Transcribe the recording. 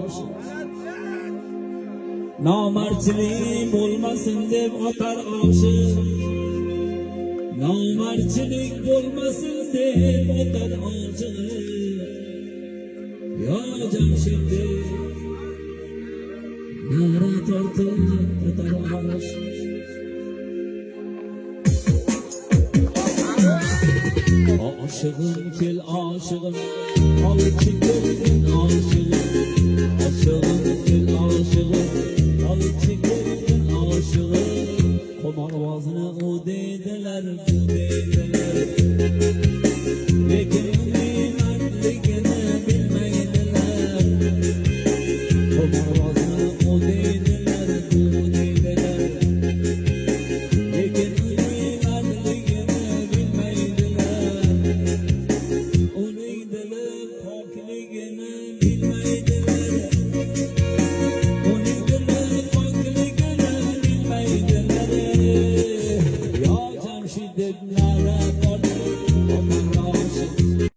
aşık. Namertçilik olmasın deb atar aşık. Namertçilik olmasın deb atar aşık. Ya Cemşit'tir yara tortib atar aşık. Aşığım kel aşığım, al çiğdemden aşığım. Aşığım kel aşığım, al çiğdemden aşığım. Komarbazını o dediler, bu dediler. Lekin imanligini bilmeydiler. Komarbazını o dediler, bu dediler. Lekin imanligini bilmeydiler. Uning dili pokligini bilmaydilar. Uning dili pokligini bilmaydilar. Ya Jamshid deb nara